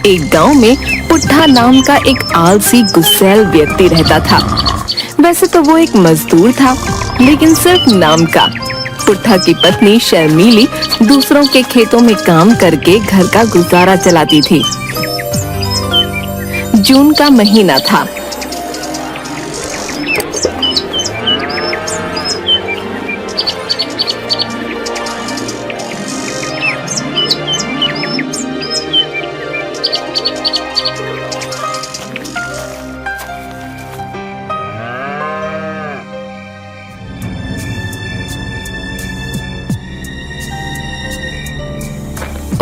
एक गांव में पुट्ठा नाम का एक आलसी गुस्सैल व्यक्ति रहता था। वैसे तो वो एक मजदूर था, लेकिन सिर्फ नाम का। पुट्ठा की पत्नी शर्मीली दूसरों के खेतों में काम करके घर का गुजारा चलाती थी। जून का महीना था।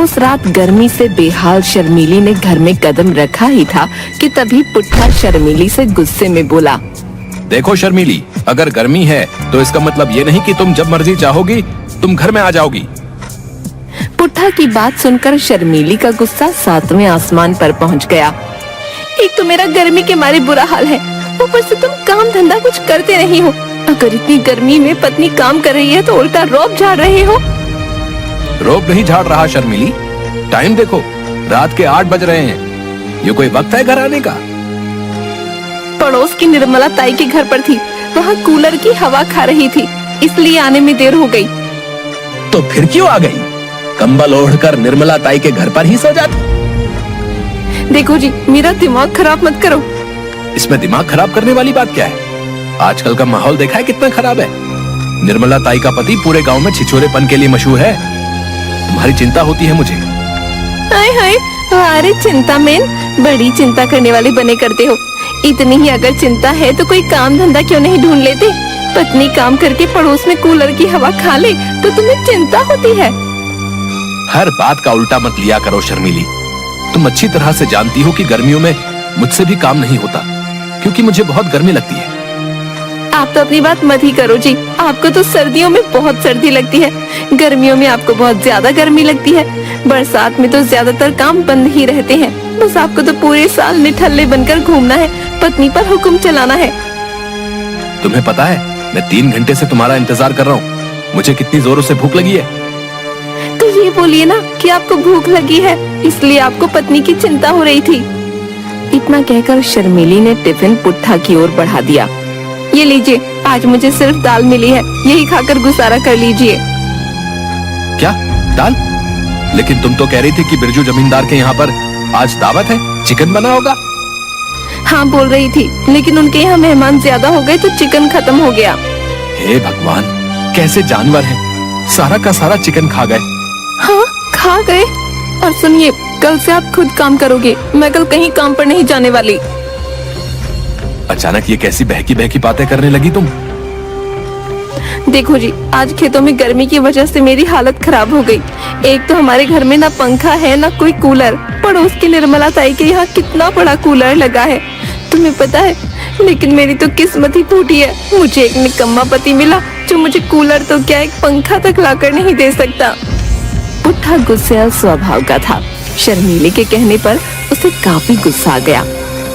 उस रात गर्मी से बेहाल शर्मीली ने घर में कदम रखा ही था कि तभी पुट्ठा शर्मीली से गुस्से में बोला, देखो शर्मीली, अगर गर्मी है तो इसका मतलब ये नहीं कि तुम जब मर्जी चाहोगी तुम घर में आ जाओगी। पुट्ठा की बात सुनकर शर्मीली का गुस्सा 7वें आसमान पर पहुंच गया। एक तो मेरा गर्मी के मारे बुरा हाल है, ऊपर से तुम काम धंधा कुछ करते नहीं हो। अगर इतनी गर्मी में पत्नी काम कर रही है तो उल्टा रौब झाड़ रहे हो। रोब नहीं झाड़ रहा शर्मीली, टाइम देखो, रात के 8 बज रहे हैं। ये कोई वक्त है घर आने का? पड़ोस की निर्मला ताई के घर पर थी, वहाँ कूलर की हवा खा रही थी, इसलिए आने में देर हो गई। तो फिर क्यों आ गई? कंबल ओढ़कर निर्मला ताई के घर पर ही सो जाती। देखो जी, मेरा दिमाग खराब मत करो। इसमें दिमाग खराब करने वाली बात क्या है? आजकल का माहौल देखा है कितना खराब है। निर्मला ताई का पति पूरे गांव में छिछोरेपन के लिए मशहूर है। तुम्हारी चिंता होती है मुझे। हाय हाय, अरे चिंता मैन, बड़ी चिंता करने वाले बने करते हो। इतनी ही अगर चिंता है तो कोई काम धंधा क्यों नहीं ढूंढ लेते? पत्नी काम करके पड़ोस में कूलर की हवा खा ले तो तुम्हें चिंता होती है। हर बात का उल्टा मत लिया करो शर्मीली। तुम अच्छी तरह से जानती हो कि गर्मियों में मुझसे भी काम नहीं होता, क्योंकि मुझे बहुत गर्मी लगती है। आप तो अपनी बात मत ही करो जी, आपको तो सर्दियों में बहुत सर्दी लगती है, गर्मियों में आपको बहुत ज्यादा गर्मी लगती है, बरसात में तो ज्यादातर काम बंद ही रहते हैं। बस आपको तो पूरे साल निठल्ले बनकर घूमना है, पत्नी पर हुक्म चलाना है। तुम्हें पता है, मैं 3 घंटे से तुम्हारा इंतजार कर रहा हूँ। मुझे कितनी जोरों से भूख लगी है। तो ये बोलिए ना कि आपको भूख लगी है, इसलिए आपको पत्नी की चिंता हो रही थी। इतना कहकर शर्मीली ने टिफिन पुट्ठा की ओर बढ़ा दिया। ये लीजिए, आज मुझे सिर्फ दाल मिली है, यही खाकर गुजारा कर लीजिए। क्या दाल? लेकिन तुम तो कह रही थी कि बिरजू जमींदार के यहाँ पर आज दावत है, चिकन बना होगा। हाँ बोल रही थी, लेकिन उनके यहाँ मेहमान ज्यादा हो गए तो चिकन खत्म हो गया। हे भगवान, कैसे जानवर हैं, सारा का सारा चिकन खा गए। हाँ खा गए। और सुनिए, कल से आप खुद काम करोगे, मैं कल कहीं काम पर नहीं जाने वाली। अचानक ये कैसी बहकी बहकी बातें करने लगी तुम? देखो जी, आज खेतों में गर्मी की वजह से मेरी हालत खराब हो गई। एक तो हमारे घर में ना पंखा है ना कोई कूलर। पड़ोस की निर्मला ताई के यहाँ कितना बड़ा कूलर लगा है, तुम्हें पता है? लेकिन मेरी तो किस्मत ही फूटी है। मुझे एक निकम्मा पति मिला जो मुझे कूलर तो क्या, एक पंखा तक लाकर नहीं दे सकता। पुट्ठा गुस्सैल स्वभाव का था। शर्मीली के कहने पर उसे काफी गुस्सा आ गया।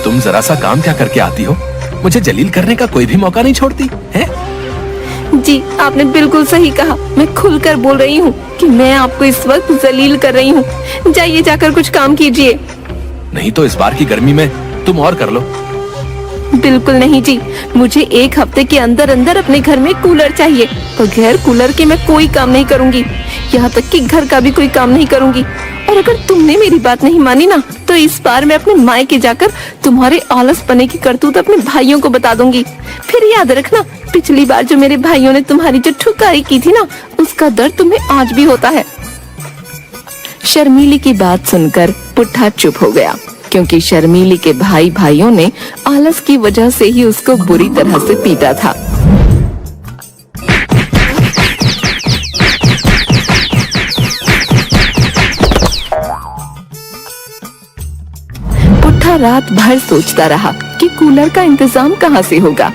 तुम जरा सा काम क्या करके आती हो, मुझे जलील करने का कोई भी मौका नहीं छोड़ती है? जी, आपने बिल्कुल सही कहा। मैं खुलकर बोल रही हूँ कि मैं आपको इस वक्त जलील कर रही हूँ। जाइए, जाकर कुछ काम कीजिए। नहीं तो इस बार की गर्मी में तुम और कर लो। बिल्कुल नहीं जी, मुझे 1 हफ्ते के अंदर अंदर अपने घर में कूलर चाहिए। बगैर कूलर के मैं कोई काम नहीं करूँगी, यहाँ तक कि घर का भी कोई काम नहीं करूँगी। और अगर तुमने मेरी बात नहीं मानी ना, तो इस बार मैं अपने मायके जाकर तुम्हारे आलस पने की करतूत अपने भाइयों को बता दूंगी। फिर याद रखना, पिछली बार जो मेरे भाइयों ने तुम्हारी जो ठुकाई की थी ना, उसका दर्द तुम्हें आज भी होता है। शर्मीली की बात सुनकर पुट्ठा चुप हो गया, क्योंकि शर्मीली के भाइयों ने आलस की वजह से ही उसको बुरी तरह से पीटा था। पुट्ठा रात भर सोचता रहा कि कूलर का इंतजाम कहाँ से होगा।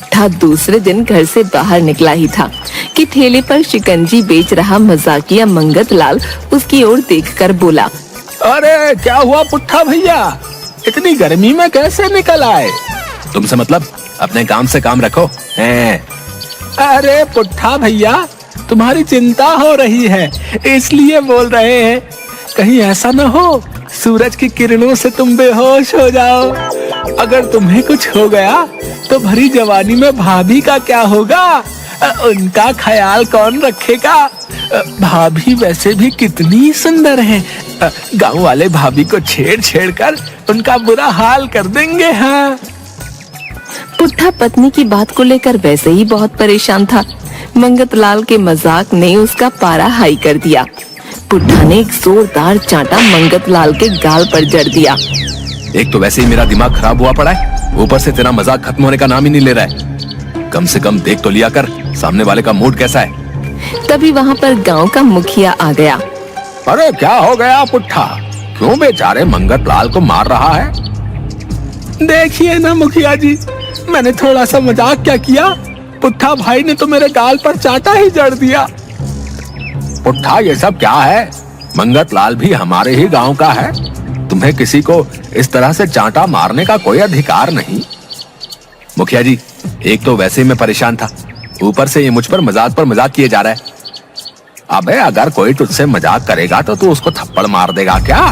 पुट्ठा दूसरे दिन घर से बाहर निकला ही था कि ठेले पर शिकंजी बेच रहा मजाकिया मंगत लाल उसकी ओर देखकर बोला, अरे क्या हुआ पुट्ठा भैया, इतनी गर्मी में कैसे निकल आए? तुमसे मतलब, अपने काम से काम रखो। हैं? अरे पुट्ठा भैया, तुम्हारी चिंता हो रही है इसलिए बोल रहे हैं। कहीं ऐसा न हो सूरज की किरणों से तुम बेहोश हो जाओ। अगर तुम्हें कुछ हो गया तो भरी जवानी में भाभी का क्या होगा? उनका ख्याल कौन रखेगा? भाभी वैसे भी कितनी सुंदर हैं। गांव वाले भाभी को छेड़ छेड़ कर उनका बुरा हाल कर देंगे। हाँ, पुट्ठा पत्नी की बात को लेकर वैसे ही बहुत परेशान था। मंगत लाल के मजाक ने उसका पारा हाई कर दिया। पुट्ठा ने एक जोरदार चांटा मंगत लाल के गाल पर जड़ दिया। एक तो वैसे ही मेरा दिमाग खराब हुआ पड़ा है, ऊपर से तेरा मजाक खत्म होने का नाम ही नहीं ले रहा है। कम से कम देख तो लिया कर सामने वाले का मूड कैसा है। तभी वहाँ पर गांव का मुखिया आ गया। अरे क्या हो गया पुट्ठा, क्यों बेचारे मंगत लाल को मार रहा है? देखिए ना मुखिया जी, मैंने थोड़ा सा मजाक क्या किया, पुट्ठा भाई ने तो मेरे गाल पर चांटा ही जड़ दिया। पुट्ठा ये सब क्या है? मंगत लाल भी हमारे ही गांव का है। तुम्हें किसी को इस तरह से चांटा मारने का कोई अधिकार नहीं। मुखिया जी, एक तो वैसे ही मैं परेशान था, ऊपर से ये मुझ पर मजाक किए जा रहा है। अबे अगर कोई तुझसे मजाक करेगा तो तू उसको थप्पड़ मार देगा क्या?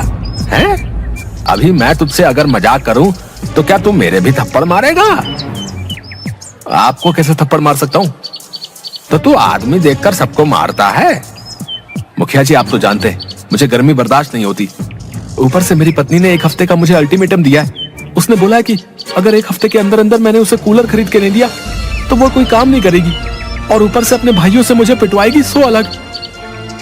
हैं? अभी मैं तुझसे अगर मजाक करूं तो क्या तू मेरे भी थप्पड़ मारेगा? आपको कैसे थप्पड़ मार सकता हूं? तो तू आदमी देखकर सबको मारता है। मुखिया जी, आप तो जानते हैं मुझे गर्मी बर्दाश्त नहीं होती। ऊपर से मेरी पत्नी ने 1 हफ्ते का मुझे अल्टीमेटम दिया है। उसने बोला है कि अगर 1 हफ्ते के अंदर अंदर मैंने उसे कूलर खरीद के नहीं दिया तो वो कोई काम नहीं करेगी, और ऊपर से अपने भाइयों से मुझे पिटवाएगी, सो अलग।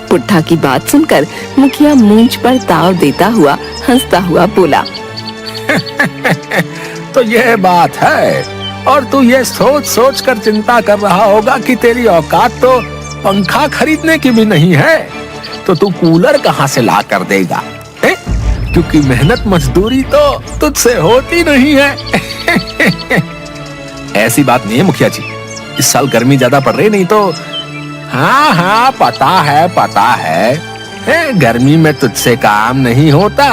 पुट्ठा की बात सुनकर मुखिया मूंछ पर ताव देता हुआ हंसता हुआ बोला, तो यह बात है, और तू ये सोच सोच कर चिंता कर रहा होगा कि तेरी औकात तो पंखा खरीदने की भी नहीं है, तो तू कूलर कहाँ से ला कर देगा? क्योंकि मेहनत मजदूरी तो तुझसे होती नहीं है। ऐसी बात नहीं है मुखिया जी, इस साल गर्मी ज्यादा पड़ रही, नहीं तो। हाँ पता है, गर्मी में तुझसे काम नहीं होता,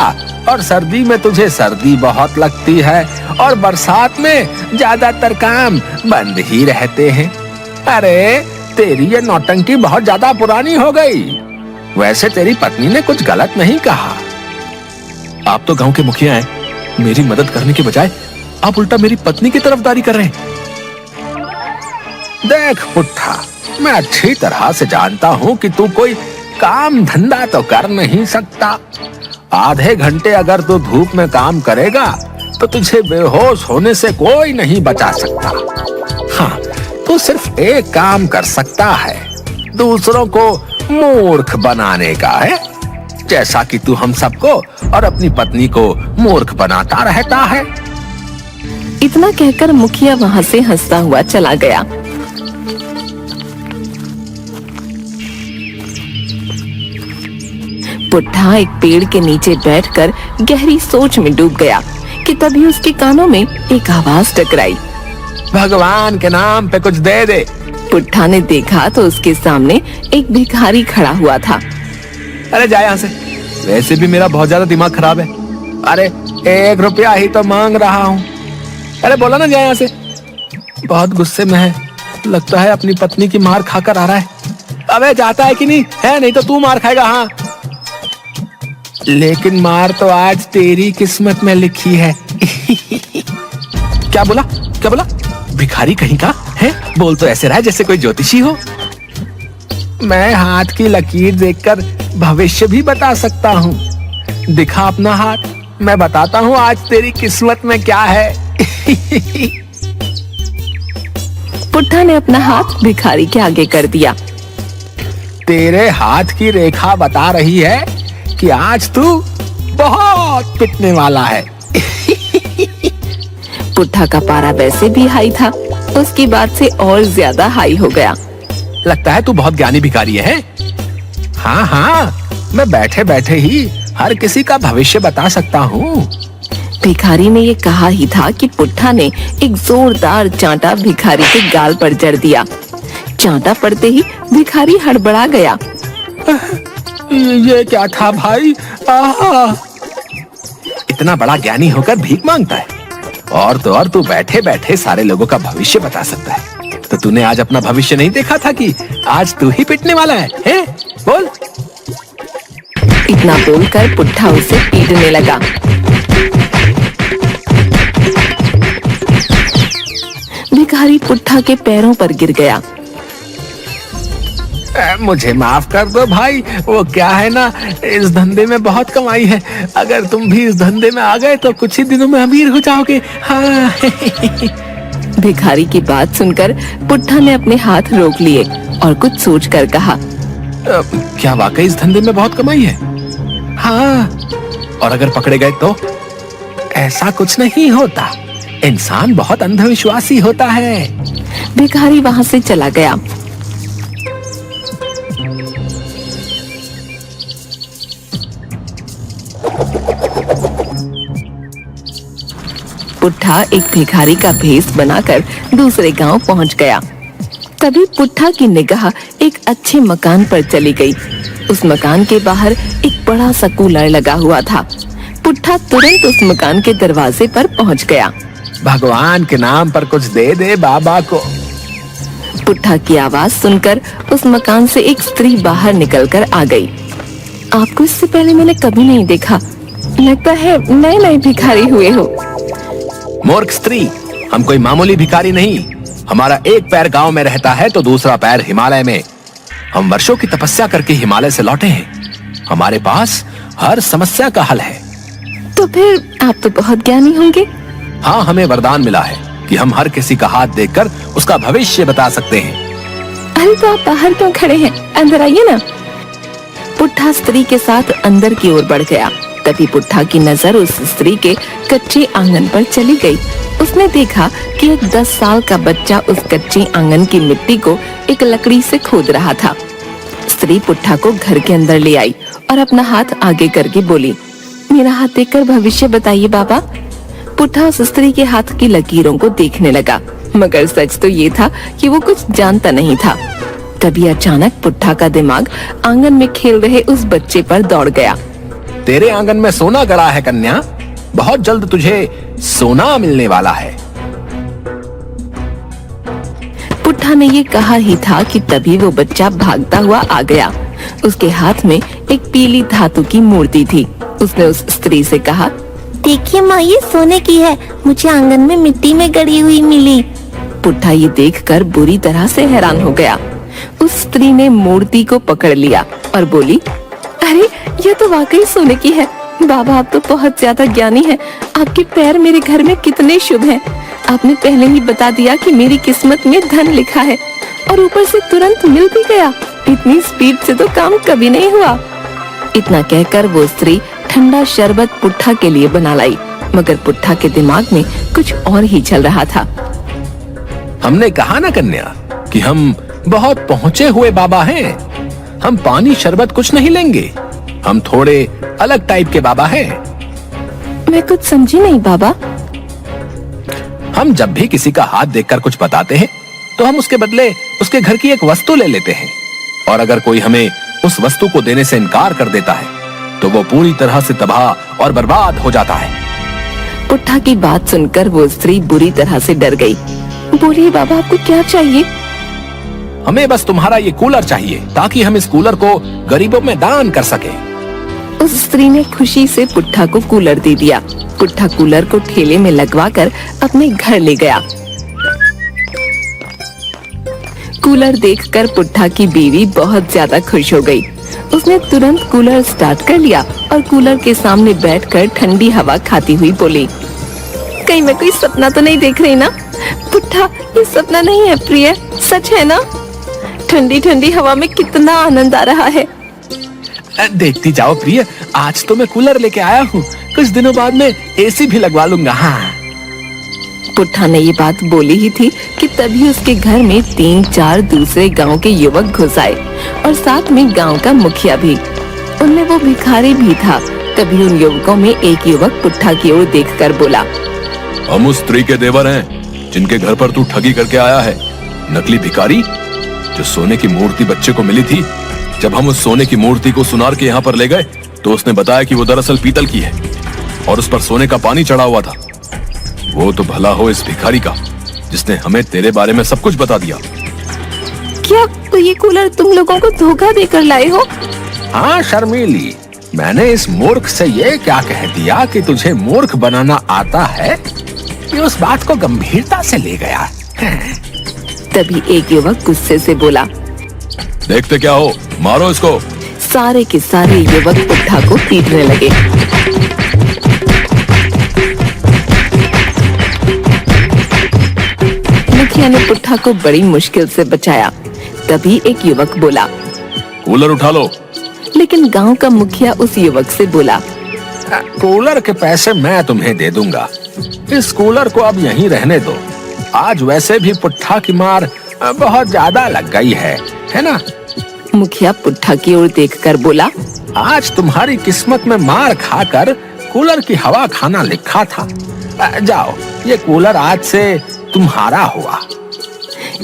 और सर्दी में तुझे सर्दी बहुत लगती है, और बरसात में ज्यादातर काम बंद ही रहते हैं। अरे तेरी ये नौटंकी बहुत ज्यादा पुरानी हो गई। वैसे तेरी पत्नी ने कुछ गलत नहीं कहा। आप तो गांव के मुखिया हैं, मेरी मदद करने के बजाय आप उल्टा मेरी पत्नी की तरफदारी कर रहे हैं। देख पुट्ठा, मैं अच्छी तरह से जानता हूँ कि तू कोई काम धंधा तो कर नहीं सकता। आधे घंटे अगर तू धूप में काम करेगा तो तुझे बेहोश होने से कोई नहीं बचा सकता। हाँ, तू सिर्फ एक काम कर सकता है, दूसरों को मूर्ख बनाने का है, जैसा कि तू हम सबको और अपनी पत्नी को मूर्ख बनाता रहता है। इतना कहकर मुखिया वहाँ से हंसता हुआ चला गया। पुट्ठा एक पेड़ के नीचे बैठकर गहरी सोच में डूब गया कि तभी उसके कानों में एक आवाज टकराई। भगवान के नाम पे कुछ दे दे। पुट्ठा ने देखा तो उसके सामने एक भिखारी खड़ा हुआ था। अरे जा यहाँ से, वैसे भी मेरा बहुत ज्यादा दिमाग खराब है। अरे 1 रुपया ही तो मांग रहा हूँ। अरे बोला ना, जा यहाँ से। बहुत गुस्से में है, लगता है अपनी पत्नी की मार खाकर आ रहा है। अबे जाता है कि नहीं है? नहीं तो तू मार खाएगा। हाँ, लेकिन मार तो आज तेरी किस्मत में लिखी है। क्या बोला? भिखारी कहीं का है? बोल तो ऐसे रहा जैसे कोई ज्योतिषी हो। मैं हाथ की लकीर देखकर भविष्य भी बता सकता हूँ। दिखा अपना हाथ, मैं बताता हूँ आज तेरी किस्मत में क्या है। पुट्ठा ने अपना हाथ भिखारी के आगे कर दिया। तेरे हाथ की रेखा बता रही है कि आज तू बहुत पिटने वाला है। पुट्ठा का पारा वैसे भी हाई था, उसकी बात से और ज्यादा हाई हो गया। लगता है तू बहुत ज्ञानी भिखारी है। हाँ, मैं बैठे बैठे ही हर किसी का भविष्य बता सकता हूँ। भिखारी ने ये कहा ही था कि पुट्ठा ने एक जोरदार चांटा भिखारी के गाल पर जड़ दिया। चांटा पड़ते ही भिखारी हड़बड़ा गया। ये क्या था भाई? इतना बड़ा ज्ञानी होकर भीख मांगता है। और तो और तू बैठे बैठे सारे लोगों का भविष्य बता सकता है। तो तूने आज अपना भविष्य नहीं देखा था कि आज तू ही पिटने वाला है? हैं? बोल। इतना बोलकर पुट्ठा उसे पीटने लगा। भिखारी पुट्ठा के पैरों पर गिर गया। मुझे माफ कर दो भाई, वो क्या है ना, इस धंधे में बहुत कमाई है। अगर तुम भी इस धंधे में आ गए तो कुछ ही दिनों में अमीर हो जाओगे। हाँ। भिखारी की बात सुनकर पुट्ठा ने अपने हाथ रोक लिए और कुछ सोचकर कहा, क्या वाकई इस धंधे में बहुत कमाई है? हाँ। और अगर पकड़े गए तो? ऐसा कुछ नहीं होता, इंसान बहुत अंधविश्वासी होता है। भिखारी वहां से चला गया। पुट्ठा एक भिखारी का भेष बनाकर दूसरे गांव पहुंच गया। तभी पुट्ठा की निगाह एक अच्छे मकान पर चली गई। उस मकान के बाहर एक बड़ा सा कूलर लगा हुआ था। पुट्ठा तुरंत उस मकान के दरवाजे पर पहुंच गया। भगवान के नाम पर कुछ दे दे बाबा को। पुट्ठा की आवाज सुनकर उस मकान से एक स्त्री बाहर निकलकर आ गई। आपको इससे पहले मैंने कभी नहीं देखा, लगता है नए नए भिखारी हुए हो। मूर्ख स्त्री, हम कोई मामूली भिखारी नहीं। हमारा एक पैर गांव में रहता है तो दूसरा पैर हिमालय में। हम वर्षों की तपस्या करके हिमालय से लौटे हैं। हमारे पास हर समस्या का हल है। तो फिर आप तो बहुत ज्ञानी होंगे। हाँ, हमें वरदान मिला है कि हम हर किसी का हाथ देखकर उसका भविष्य बता सकते हैं। अरे तो आप बाहर क्यों खड़े हैं, अंदर आइए ना। पुट्ठा स्त्री के साथ अंदर की ओर बढ़ गया। तभी पुट्ठा की नजर उस स्त्री के कच्चे आंगन पर चली गई। उसने देखा कि एक 10 साल का बच्चा उस कच्चे आंगन की मिट्टी को एक लकड़ी से खोद रहा था। स्त्री पुट्ठा को घर के अंदर ले आई और अपना हाथ आगे करके बोली, मेरा हाथ देखकर भविष्य बताइए बाबा। पुट्ठा उस स्त्री के हाथ की लकीरों को देखने लगा, मगर सच तो ये था कि वो कुछ जानता नहीं था। तभी अचानक पुट्ठा का दिमाग आंगन में खेल रहे उस बच्चे पर दौड़ गया। तेरे आंगन में सोना गड़ा है कन्या, बहुत जल्द तुझे सोना मिलने वाला है। पुट्ठा ने ये कहा ही था कि तभी वो बच्चा भागता हुआ आ गया। उसके हाथ में एक पीली धातु की मूर्ति थी। उसने उस स्त्री से कहा, देखिए माँ, ये सोने की है, मुझे आंगन में मिट्टी में गड़ी हुई मिली। पुट्ठा ये देखकर बुरी तरह से हैरान हो गया। उस स्त्री ने मूर्ति को पकड़ लिया और बोली, अरे ये तो वाकई सोने की है। बाबा, आप तो बहुत ज्यादा ज्ञानी हैं। आपके पैर मेरे घर में कितने शुभ हैं। आपने पहले ही बता दिया कि मेरी किस्मत में धन लिखा है और ऊपर से तुरंत मिल भी गया। इतनी स्पीड से तो काम कभी नहीं हुआ। इतना कहकर वो स्त्री ठंडा शरबत पुट्ठा के लिए बना लाई, मगर पुट्ठा के दिमाग में कुछ और ही चल रहा था। हमने कहा ना कन्या कि हम बहुत पहुंचे हुए बाबा हैं। हम पानी शरबत कुछ नहीं लेंगे, हम थोड़े अलग टाइप के बाबा हैं। मैं कुछ समझी नहीं बाबा। हम जब भी किसी का हाथ देखकर कुछ बताते हैं तो हम उसके बदले उसके घर की एक वस्तु ले लेते हैं, और अगर कोई हमें उस वस्तु को देने से इनकार कर देता है तो वो पूरी तरह से तबाह और बर्बाद हो जाता है। पुट्ठा की बात सुनकर वो स्त्री बुरी तरह से डर गई। बोलिए बाबा, आपको क्या चाहिए? हमें बस तुम्हारा ये कूलर चाहिए ताकि हम इस कूलर को गरीबों में दान कर सके। उस स्त्री ने खुशी से पुट्ठा को कूलर दे दिया। पुट्ठा कूलर को ठेले में लगवाकर अपने घर ले गया। कूलर देखकर पुट्ठा की बीवी बहुत ज्यादा खुश हो गई। उसने तुरंत कूलर स्टार्ट कर लिया और कूलर के सामने बैठकर ठंडी हवा खाती हुई बोली, कहीं मैं कोई सपना तो नहीं देख रही ना? पुट्ठा, ये सपना नहीं है प्रिय, सच है ना? ठंडी ठंडी हवा में कितना आनंद आ रहा है। देखती जाओ प्रिय, आज तो मैं कूलर लेके आया हूँ, कुछ दिनों बाद मैं एसी भी लगवा लूंगा। हाँ। पुट्ठा ने ये बात बोली ही थी कि तभी उसके घर में 3-4 दूसरे गांव के युवक घुस आए और साथ में गांव का मुखिया भी। उनमें वो भिखारी भी था। तभी उन युवकों में एक युवक पुट्ठा की ओर देखकर बोला, हम उस स्त्री के देवर हैं जिनके घर पर तू ठगी करके आया है। नकली भिखारी जो सोने की मूर्ति बच्चे को मिली थी। जब हम उस सोने की मूर्ति को सुनार के यहाँ पर ले गए तो उसने बताया कि वो दरअसल पीतल की है। और उस पर सोने का पानी चढ़ा हुआ था। वो तो भला हो इस भिखारी का जिसने हमें तेरे बारे में सब कुछ बता दिया। क्या तो ये कूलर तुम लोगों को धोखा देकर लाए हो? हाँ शर्मीली, मैंने इस मूर्ख से ये क्या कह दिया कि तुझे मूर्ख बनाना आता है, ये उस बात को गंभीरता से ले गया। तभी एक युवक गुस्से से बोला। देखते क्या हो, मारो इसको। सारे के सारे युवक पुट्ठा को पीटने लगे। मुखिया ने पुट्ठा को बड़ी मुश्किल से बचाया। तभी एक युवक बोला। कूलर उठा लो। लेकिन गांव का मुखिया उस युवक से बोला। कूलर के पैसे मैं तुम्हें दे दूंगा, इस कूलर को अब यहीं रहने दो। आज वैसे भी पुट्ठा की मार बहुत ज्यादा लग गई है ना? मुखिया पुट्ठा की ओर देखकर बोला। आज तुम्हारी किस्मत में मार खाकर कूलर की हवा खाना लिखा था। जाओ, ये कूलर आज से तुम्हारा हुआ।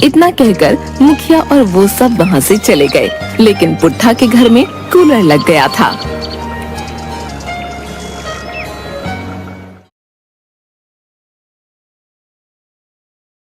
इतना कहकर मुखिया और वो सब वहाँ से चले गए। लेकिन पुट्ठा के घर में कूलर लग गया था।